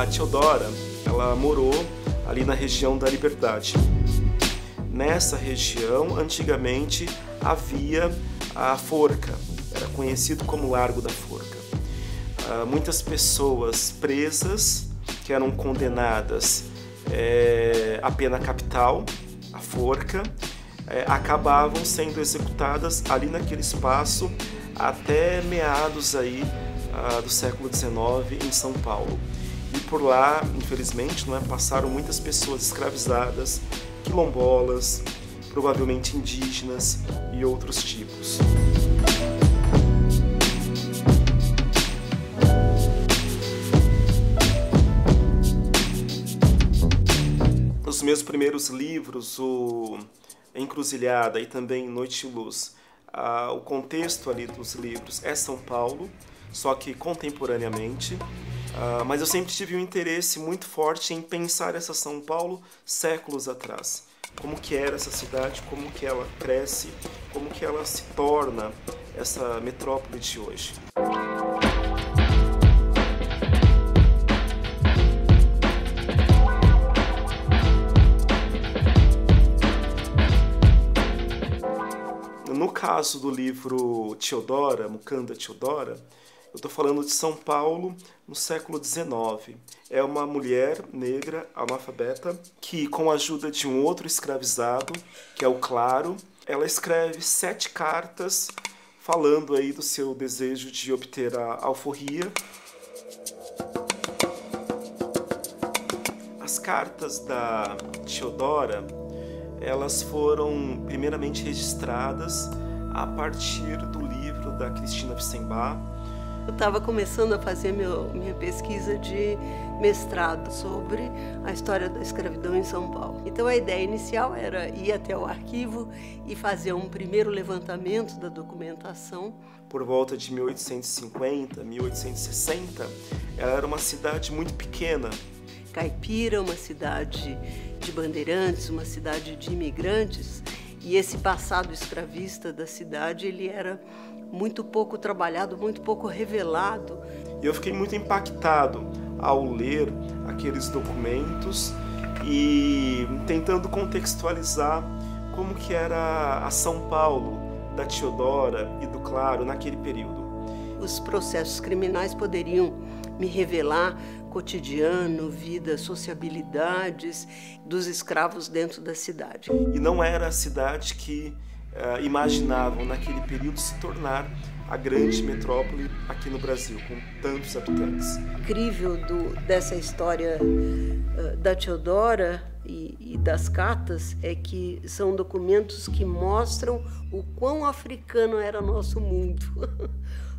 A Teodora, ela morou ali na região da Liberdade. Nessa região, antigamente, havia a Forca, era conhecido como Largo da Forca. Muitas pessoas presas, que eram condenadas à pena capital, a forca, acabavam sendo executadas ali naquele espaço até meados aí, do século XIX em São Paulo. E por lá, infelizmente, passaram muitas pessoas escravizadas, quilombolas, provavelmente indígenas e outros tipos. Nos meus primeiros livros, o Encruzilhada e também Noite e Luz, o contexto ali dos livros é São Paulo, só que contemporaneamente, mas eu sempre tive um interesse muito forte em pensar essa São Paulo séculos atrás. Como que era essa cidade, como que ela cresce, como que ela se torna essa metrópole de hoje. No caso do livro Teodora, Mukanda Teodora, eu estou falando de São Paulo no século XIX. É uma mulher negra, analfabeta, que com a ajuda de um outro escravizado, que é o Claro, ela escreve 7 cartas falando aí do seu desejo de obter a alforria. As cartas da Teodora, elas foram primeiramente registradas a partir do livro da Cristina Wissenbach. Eu estava começando a fazer minha pesquisa de mestrado sobre a história da escravidão em São Paulo. Então a ideia inicial era ir até o arquivo e fazer um primeiro levantamento da documentação. Por volta de 1850, 1860, ela era uma cidade muito pequena. Caipira, uma cidade de bandeirantes, uma cidade de imigrantes, e esse passado escravista da cidade, ele era muito pouco trabalhado, muito pouco revelado. E eu fiquei muito impactado ao ler aqueles documentos e tentando contextualizar como que era a São Paulo da Teodora e do Claro naquele período. Os processos criminais poderiam me revelar cotidiano, vida, sociabilidades dos escravos dentro da cidade. E não era a cidade que imaginavam naquele período se tornar a grande metrópole aqui no Brasil, com tantos habitantes. Incrível dessa história da Teodora e das cartas é que são documentos que mostram o quão africano era nosso mundo.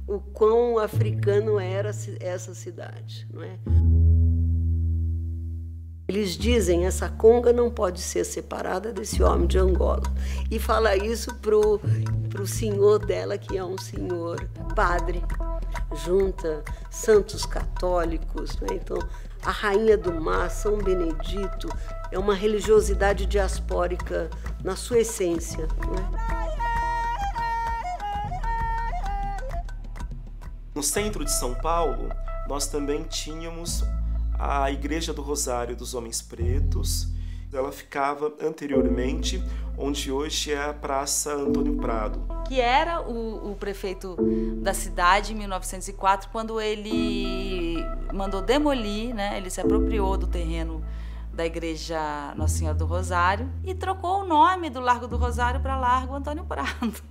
O quão africano era essa cidade, não é? Eles dizem, essa conga não pode ser separada desse homem de Angola. E fala isso pro senhor dela, que é um senhor padre. Junta santos católicos, né? Então, a Rainha do Mar, São Benedito, é uma religiosidade diaspórica na sua essência, não é? No centro de São Paulo, nós também tínhamos a Igreja do Rosário dos Homens Pretos. Ela ficava anteriormente onde hoje é a Praça Antônio Prado. Que era o prefeito da cidade em 1904, quando ele mandou demolir, né? Ele se apropriou do terreno da Igreja Nossa Senhora do Rosário e trocou o nome do Largo do Rosário para Largo Antônio Prado.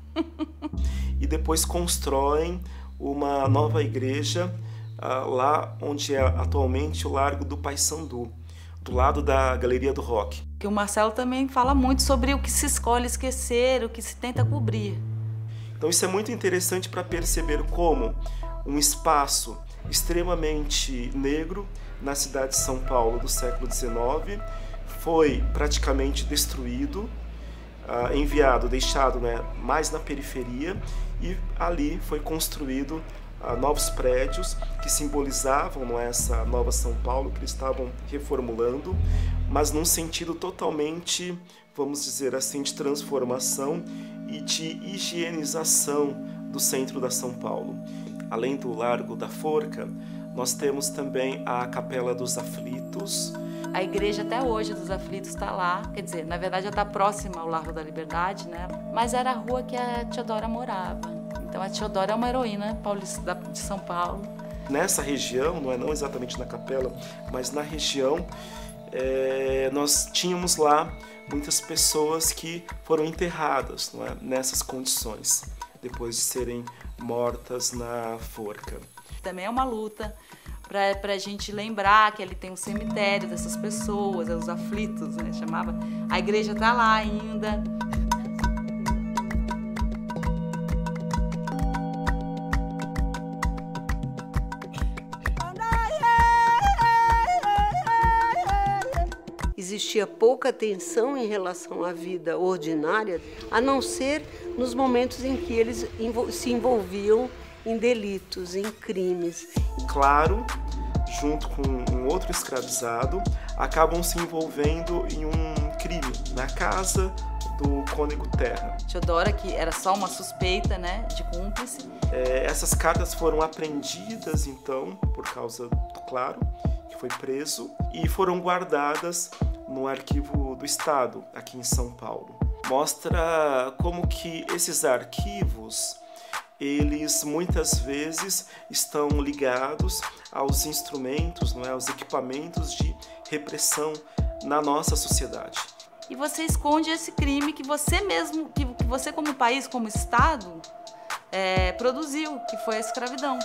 E depois constroem uma nova igreja lá onde é atualmente o Largo do Paissandu, do lado da Galeria do Rock. Que o Marcelo também fala muito sobre o que se escolhe esquecer, o que se tenta cobrir. Então isso é muito interessante para perceber como um espaço extremamente negro na cidade de São Paulo do século XIX foi praticamente destruído, enviado, deixado, mais na periferia, e ali foi construído novos prédios que simbolizavam essa nova São Paulo que eles estavam reformulando, mas num sentido totalmente, vamos dizer assim, de transformação e de higienização do centro da São Paulo. Além do Largo da Forca, Nós temos também a Capela dos Aflitos. A igreja até hoje dos Aflitos está lá, quer dizer, na verdade já está próxima ao Largo da Liberdade, né? Mas era a rua que a Teodora morava. Então a Teodora é uma heroína paulista de São Paulo. Nessa região, não exatamente na capela, mas na região, nós tínhamos lá muitas pessoas que foram enterradas, não é? Nessas condições, depois de serem mortas na forca. Também é uma luta para a gente lembrar que ali tem um cemitério dessas pessoas, os aflitos, né? Chamava. A igreja está lá ainda. Existia pouca atenção em relação à vida ordinária, a não ser nos momentos em que eles se envolviam em delitos, em crimes. Claro, junto com um outro escravizado, acabam se envolvendo em um crime na casa do cônego Terra. Teodora, que era só uma suspeita, né, de cúmplice. Essas cartas foram apreendidas, então, por causa do Claro, que foi preso, e foram guardadas no Arquivo do Estado, aqui em São Paulo. Mostra como que esses arquivos, eles muitas vezes estão ligados aos instrumentos, não é, aos equipamentos de repressão na nossa sociedade. E você esconde esse crime que você mesmo, que você como país, como Estado, produziu, que foi a escravidão.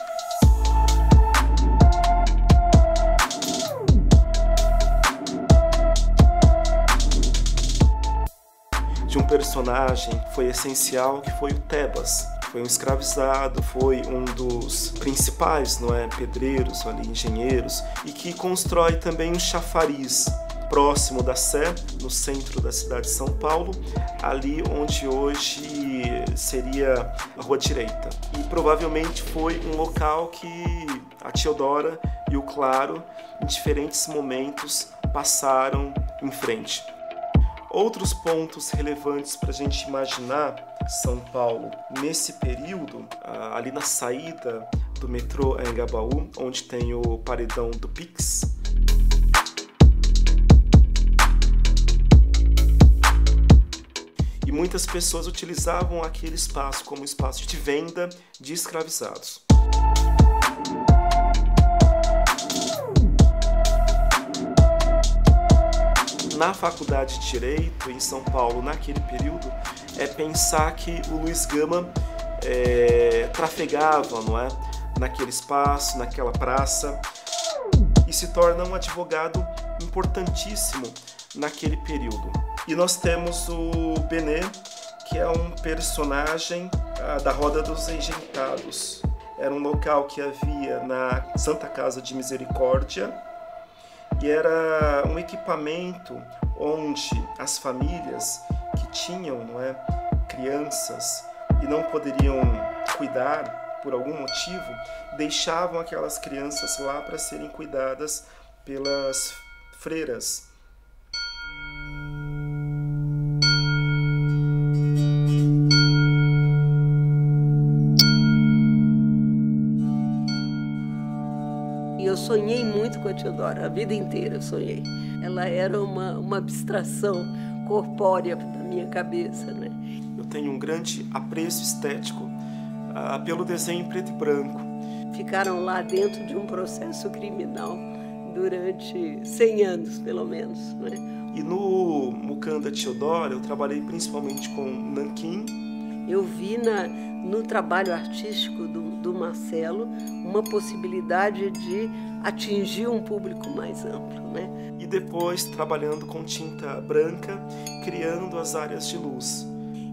De um personagem foi essencial, que foi o Tebas. Foi um escravizado, foi um dos principais, não é, pedreiros, ali, engenheiros, e que constrói também um chafariz próximo da Sé, no centro da cidade de São Paulo, ali onde hoje seria a Rua Direita. E provavelmente foi um local que a Teodora e o Claro, em diferentes momentos, passaram em frente. Outros pontos relevantes para a gente imaginar São Paulo nesse período, ali na saída do metrô Anhangabaú, onde tem o paredão do Pix. E muitas pessoas utilizavam aquele espaço como espaço de venda de escravizados. Na faculdade de Direito, em São Paulo, naquele período, pensar que o Luiz Gama trafegava, não é? Naquele espaço, naquela praça, e se torna um advogado importantíssimo naquele período. E nós temos o Benê, que é um personagem da Roda dos Enjeitados. Era um local que havia na Santa Casa de Misericórdia, e era um equipamento onde as famílias que tinham, não é, crianças e não poderiam cuidar por algum motivo, deixavam aquelas crianças lá para serem cuidadas pelas freiras. Eu sonhei muito com a Teodora, a vida inteira eu sonhei. Ela era uma abstração corpórea da minha cabeça, né? Eu tenho um grande apreço estético pelo desenho em preto e branco. Ficaram lá dentro de um processo criminal durante 100 anos, pelo menos, né? E no Mucanda Teodora eu trabalhei principalmente com nanquim. Eu vi no trabalho artístico do Marcelo uma possibilidade de atingir um público mais amplo, né? E depois trabalhando com tinta branca, criando as áreas de luz.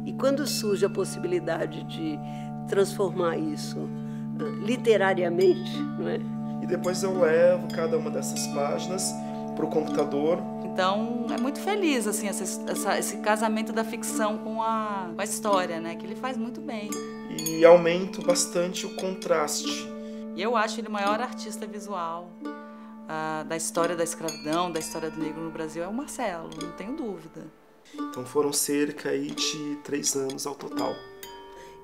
E quando surge a possibilidade de transformar isso literariamente, não é? E depois eu levo cada uma dessas páginas para o computador. Então é muito feliz assim esse casamento da ficção com a história, né? Que ele faz muito bem. E aumento bastante o contraste. E eu acho ele o maior artista visual da história da escravidão, da história do negro no Brasil, é o Marcelo, não tenho dúvida. Então foram cerca aí de 3 anos ao total.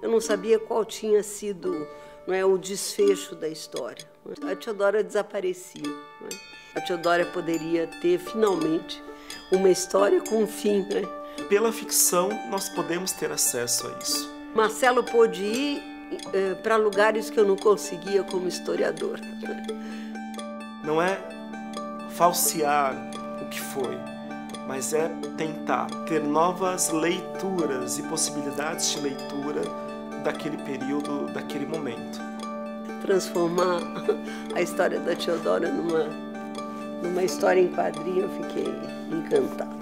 Eu não sabia qual tinha sido não é o desfecho da história. A Teodora desaparecia. Não é? A Teodora poderia ter, finalmente, uma história com um fim. Né? Pela ficção, nós podemos ter acesso a isso. Marcelo pôde ir para lugares que eu não conseguia como historiador. Não é falsear o que foi, mas é tentar ter novas leituras e possibilidades de leitura daquele período, daquele momento. Transformar a história da Teodora numa história em quadrinho, eu fiquei encantada.